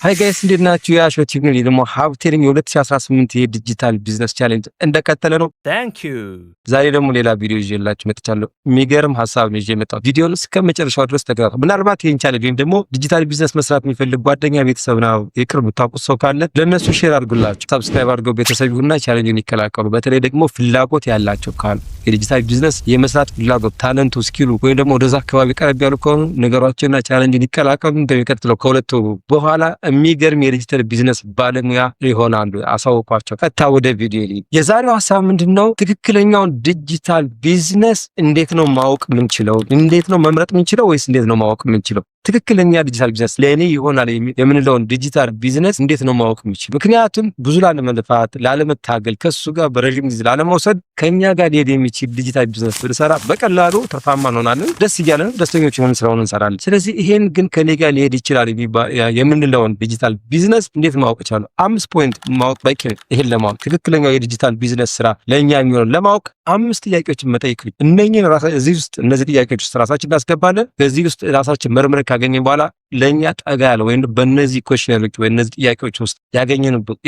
ሃይ ጋይስ እንዴት ናችሁ? የአሾት ይግኒ ደግሞ ሀብቴሪንግ የ2018 የዲጂታል ቢዝነስ ቻሌንጅ እንደቀጠለ ነው። ታንክ ዩ። ዛሬ ደግሞ ሌላ ቪዲዮ ይዤላችሁ መጥቻለሁ። የሚገርም ሀሳብ ነው ይዤ መጣሁ። ቪዲዮውን እስከ መጨረሻው ድረስ ተከታተሉ። ምናልባት ይሄን ቻሌንጅ ወይም ደግሞ ዲጂታል ቢዝነስ መስራት የሚፈልግ ጓደኛ፣ ቤተሰብ ነው የቅርብ ታውቁት ሰው ካለ ለነሱ ሼር አድርጉላችሁ። ሰብስክራይብ አድርገው ቤተሰብ ይሁንና ቻሌንጁን ይከላከሉ። በተለይ ደግሞ ፍላጎት ያላቸው ካሉ የዲጂታል ቢዝነስ የመስራት ፍላጎት፣ ታለንቱ፣ ስኪሉ ወይም ደግሞ ወደዛ አካባቢ ቀረብ ያሉ ከሆኑ ነገሯቸውና ቻሌንጁን ይከላከሉ። እንደሚቀጥለው ከሁለቱ በኋላ የሚገርም የዲጂታል ቢዝነስ ባለሙያ ይሆናሉ። አሳውቋቸው። ቀጥታ ወደ ቪዲዮ ላይ የዛሬው ሀሳብ ምንድነው? ትክክለኛውን ዲጂታል ቢዝነስ እንዴት ነው ማወቅ የምንችለው? እንዴት ነው መምረጥ የምንችለው? ወይስ እንዴት ነው ማወቅ የምንችለው? ትክክለኛ ዲጂታል ቢዝነስ ለእኔ ይሆናል የምንለውን ዲጂታል ቢዝነስ እንዴት ነው ማወቅ የምንችለው? ምክንያቱም ብዙ ላለመልፋት፣ ላለመታገል፣ ከሱ ጋር በረዥም ጊዜ ላለመውሰድ ከኛ ጋር ሊሄድ የሚችል ዲጂታል ቢዝነስ ብንሰራ በቀላሉ ትርፋማ እንሆናለን። ደስ እያለን ደስተኞች ሆነን ስራውን እንሰራለን። ስለዚህ ይሄን ግን ከኔ ጋር ሊሄድ ይችላል የምንለውን ዲጂታል ቢዝነስ እንዴት ማወቅ ይቻላል? 5 ፖይንት ማወቅ በቂ ነው። ይሄን ለማወቅ ትክክለኛው የዲጂታል ቢዝነስ ስራ ለኛ የሚሆነው ለማወቅ 5 ጥያቄዎችን መጠየቅ ነው። እነዚህ ጥያቄዎች ውስጥ ራሳችን እናስገባለን። በዚህ ውስጥ ራሳችን መርምረን ካገኘን በኋላ ለኛ ጠጋ ያለ ወይም በእነዚህ ኩዌሽነሮች ወይ እነዚህ ጥያቄዎች ውስጥ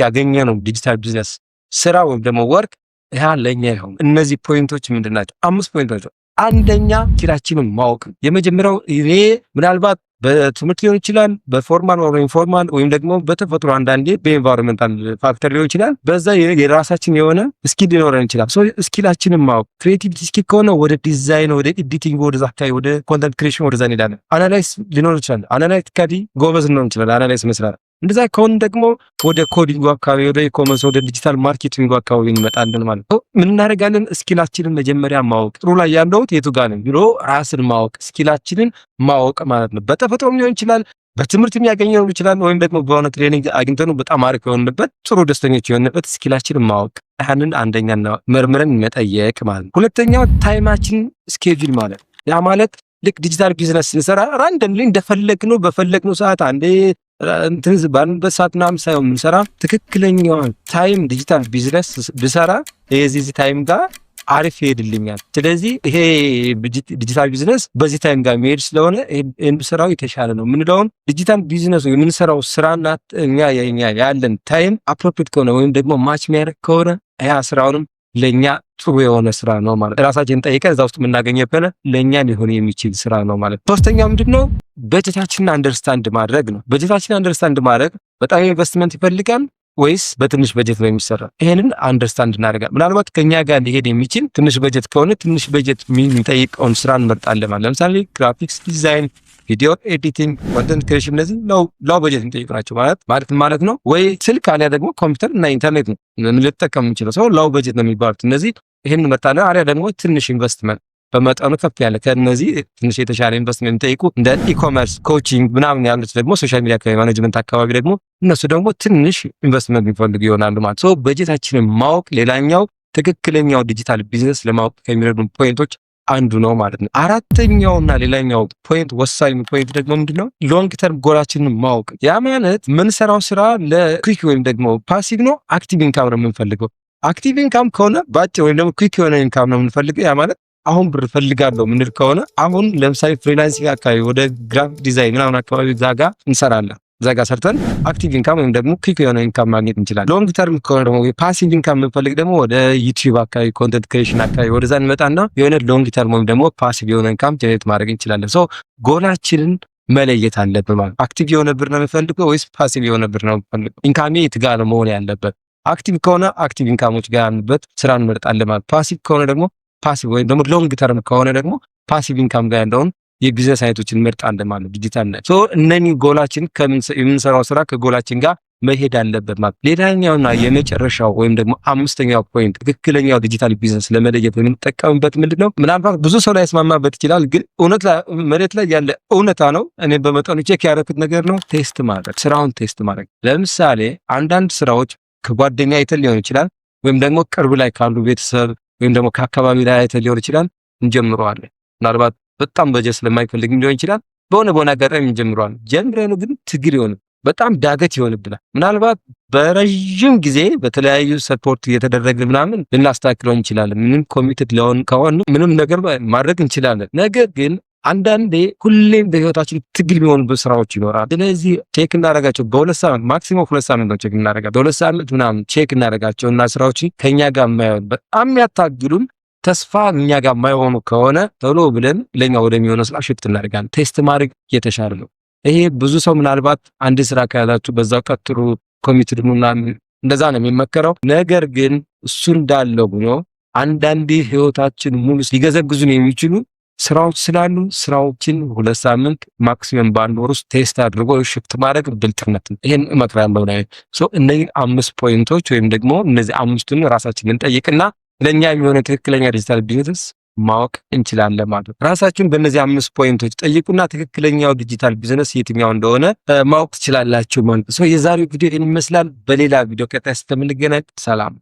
ያገኘነው ዲጂታል ቢዝነስ ስራ ወይም ደግሞ ወርክ ያ ለኛ ይሆን። እነዚህ ፖይንቶች ምንድናቸው? 5 ፖይንቶች። አንደኛ ኪራችንን ማወቅ። የመጀመሪያው ይሄ ምናልባት በትምህርት ሊሆን ይችላል፣ በፎርማል ወይም ኢንፎርማል ወይም ደግሞ በተፈጥሮ አንዳንዴ በኤንቫይሮንመንታል ፋክተር ሊሆን ይችላል። በዛ የራሳችን የሆነ ስኪል ሊኖረን ይችላል። ስኪላችንን ማወቅ። ክሬቲቪቲ ስኪል ከሆነ ወደ ዲዛይን፣ ወደ ኤዲቲንግ፣ ወደ ዛካይ፣ ወደ ኮንተንት ክሬሽን ወደዛ እንሄዳለን። አናላይስ ሊኖር ይችላል። አናላይቲካሊ ጎበዝ ሊኖር ይችላል። አናላይስ መስራት። እንደዛ ከሆነ ደግሞ ወደ ኮዲንግ አካባቢ፣ ወደ ኢኮመርስ፣ ወደ ዲጂታል ማርኬቲንግ አካባቢ እንመጣለን ማለት ነው። ምን እናደርጋለን? ስኪላችንን መጀመሪያ ማወቅ። ጥሩ ላይ ያለሁት የቱ ጋር ነው ብሎ ራስን ማወቅ፣ ስኪላችንን ማወቅ ማለት ነው። በተፈጥሮም ሊሆን ይችላል፣ በትምህርት የሚያገኘው ይችላል፣ ወይም ደግሞ በሆነ ትሬኒንግ አግኝተን በጣም አሪፍ የሆንበት ጥሩ ደስተኞች የሆንበት ስኪላችንን ማወቅ። ያንን አንደኛና መርምረን መጠየቅ ማለት ነው። ሁለተኛው ታይማችን ስኬጁል ማለት ያ ማለት ልክ ዲጂታል ቢዝነስ ስንሰራ ራንደምሊ እንደፈለግነው በፈለግነው ሰዓት አንዴ ባንበት ሰዓት ምናምን ሳይሆን የምንሰራ ትክክለኛውን ታይም ዲጂታል ቢዝነስ ብሰራ የዚህ ታይም ጋር አሪፍ ይሄድልኛል። ስለዚህ ይሄ ዲጂታል ቢዝነስ በዚህ ታይም ጋር የሚሄድ ስለሆነ ይሄን ብሰራው የተሻለ ነው የምንለውን ዲጂታል ቢዝነስ የምንሰራው ስራና እኛ ያለን ታይም አፕሮፕሪየት ከሆነ ወይም ደግሞ ማች የሚያደርግ ከሆነ ያ ስራውንም ለኛ ጥሩ የሆነ ስራ ነው ማለት ራሳችንን ጠይቀን እዛ ውስጥ የምናገኘው ለኛ ሊሆን የሚችል ስራ ነው ማለት። ሶስተኛው ምንድነው? በጀታችንን አንደርስታንድ ማድረግ ነው። በጀታችንን አንደርስታንድ ማድረግ በጣም ኢንቨስትመንት ይፈልጋል ወይስ በትንሽ በጀት ነው የሚሰራ? ይሄንን አንደርስታንድ እናደርጋለን። ምናልባት ከኛ ጋር ሊሄድ የሚችል ትንሽ በጀት ከሆነ ትንሽ በጀት የሚጠይቀውን ስራ እንመርጣለን ማለት። ለምሳሌ ግራፊክስ ዲዛይን፣ ቪዲዮ ኤዲቲንግ፣ ኮንተንት ክሬሽን እነዚህ ላው በጀት የሚጠይቁ ናቸው ማለት ነው። ወይ ስልክ አሊያ ደግሞ ኮምፒውተር እና ኢንተርኔት ነው ልንጠቀም የምንችለው ሰው ላው በጀት ነው የሚባሉት እነዚህ። ይሄን እንመርጣለን። አሊያ ደግሞ ትንሽ ኢንቨስትመንት በመጠኑ ከፍ ያለ ከነዚህ ትንሽ የተሻለ ኢንቨስትመንት የሚጠይቁ እንደ ኢኮመርስ፣ ኮቺንግ ምናምን ያሉት ደግሞ ሶሻል ሚዲያ አካባቢ፣ ማኔጅመንት አካባቢ ደግሞ እነሱ ደግሞ ትንሽ ኢንቨስትመንት የሚፈልጉ ይሆናሉ ማለት ነው። በጀታችንን ማወቅ ሌላኛው ትክክለኛው ዲጂታል ቢዝነስ ለማወቅ ከሚረዱ ፖይንቶች አንዱ ነው ማለት ነው። አራተኛውና ሌላኛው ፖይንት ወሳኝ ፖይንት ደግሞ ምንድነው? ሎንግ ተርም ጎላችንን ማወቅ። ያ ማለት የምንሰራው ስራ ለኩዊክ ወይም ደግሞ ፓሲቭ ነው፣ አክቲቭ ኢንካም ነው የምንፈልገው። አክቲቭ ኢንካም ከሆነ ባጭር ወይም ደግሞ ኩዊክ የሆነ ኢንካም ነው የምንፈልገው። ያ ማለት አሁን ብር ፈልጋለሁ ምንል ከሆነ አሁን ለምሳሌ ፍሪላንሲንግ አካባቢ ወደ ግራፊክ ዲዛይን ምናምን አካባቢ ዛጋ እንሰራለን። ዛጋ ሰርተን አክቲቭ ኢንካም ወይም ደግሞ ኩዊክ የሆነ ኢንካም ማግኘት እንችላለን። ሎንግ ተርም ከሆነ ደግሞ ፓሲቭ ኢንካም የምንፈልግ ደግሞ ወደ ዩቲዩብ አካባቢ፣ ኮንተንት ክሬሽን አካባቢ ወደዛ እንመጣና የሆነ ሎንግ ተርም ወይም ደግሞ ፓሲቭ የሆነ ኢንካም ጀነሬት ማድረግ እንችላለን። ሶ ጎላችንን መለየት አለብን ማለት አክቲቭ የሆነ ብር ነው የምፈልገው ወይስ ፓሲቭ የሆነ ብር ነው የምፈልገው? ኢንካሜ የት ጋር ነው መሆን ያለበት? አክቲቭ ከሆነ አክቲቭ ኢንካሞች ጋር ያሉበት ስራ እንመርጣለን ማለት። ፓሲቭ ከሆነ ደግሞ ፓሲቭ ወይም ደግሞ ሎንግ ተርም ከሆነ ደግሞ ፓሲቭ ኢንካም ጋር ያለውን የቢዝነስ አይነቶችን እንመርጣለን ማለት ዲጂታል ነው። ሶ እነኚህ ጎላችን የምንሰራው ስራ ከጎላችን ጋር መሄድ አለበት ማለት። ሌላኛውና የመጨረሻው ወይም ደግሞ 5ኛው ፖይንት ትክክለኛው ዲጂታል ቢዝነስ ለመለየት የምንጠቀምበት ምንድነው? ምናልባት ብዙ ሰው ላይ ያስማማ ይችላል፣ ግን መሬት ላይ ያለ እውነታ ነው። እኔ በመጠኑ ቼክ ያደረኩት ነገር ነው። ቴስት ማድረግ፣ ስራውን ቴስት ማድረግ። ለምሳሌ አንዳንድ ስራዎች ከጓደኛ አይተን ሊሆን ይችላል፣ ወይም ደግሞ ቅርብ ላይ ካሉ ቤተሰብ ወይም ደግሞ ከአካባቢ ላይ አይተን ሊሆን ይችላል። እንጀምረዋለን። ምናልባት በጣም በጀት ስለማይፈልግ ሊሆን ይችላል። በሆነ አጋጣሚ እንጀምረዋለን። ጀምረን ግን ትግል ይሆን በጣም ዳገት ይሆንብናል። ምናልባት በረጅም ጊዜ በተለያዩ ሰፖርት እየተደረገ ምናምን ልናስተካክለው እንችላለን። ምንም ኮሚትድ ለሆን ከሆነ ምንም ነገር ማድረግ እንችላለን። ነገር ግን አንዳንዴ ሁሌም በህይወታችን ትግል የሚሆኑ ስራዎች ይኖራል። ስለዚህ ቼክ እናደርጋቸው በሁለት ሳምንት ማክሲመም 2 ሳምንት ነው ቼክ እናደርጋቸው። በሁለት ሳምንት ምናምን ቼክ እናደርጋቸው እና ስራዎችን ከኛ ጋር የማይሆን በጣም የሚያታግሉን ተስፋ እኛ ጋር የማይሆኑ ከሆነ ቶሎ ብለን ለኛ ወደሚሆነው ስራ ሽፍት እናደርጋለን። ቴስት ማድረግ የተሻለ ነው። ይሄ ብዙ ሰው ምናልባት አንድ ስራ ከያዛችሁ በዛው ቀጥሩ ኮሚትድ ምናምን እንደዛ ነው የሚመከረው። ነገር ግን እሱ እንዳለው ሆኖ አንዳንዴ ህይወታችን ሙሉ ሊገዘግዙን የሚችሉ ስራዎች ስላሉ ስራዎችን 2 ሳምንት ማክሲመም በአንድ ወር ውስጥ ቴስት አድርጎ ሽፍት ማድረግ ብልጥነት ነው። ይሄን እመክራለሁ ነው። እነዚህ 5 ፖይንቶች ወይም ደግሞ እነዚህ 5ቱን ራሳችንን እንጠይቅና ለኛ የሚሆነ ትክክለኛ ዲጂታል ቢዝነስ ማወቅ እንችላለን ማለት ነው። ራሳችሁን በእነዚህ 5 ፖይንቶች ጠይቁና ትክክለኛው ዲጂታል ቢዝነስ የትኛው እንደሆነ ማወቅ ትችላላችሁ ማለት ነው። የዛሬው ቪዲዮ ይህን ይመስላል። በሌላ ቪዲዮ ቀጣይ እስከምንገናኝ ሰላም።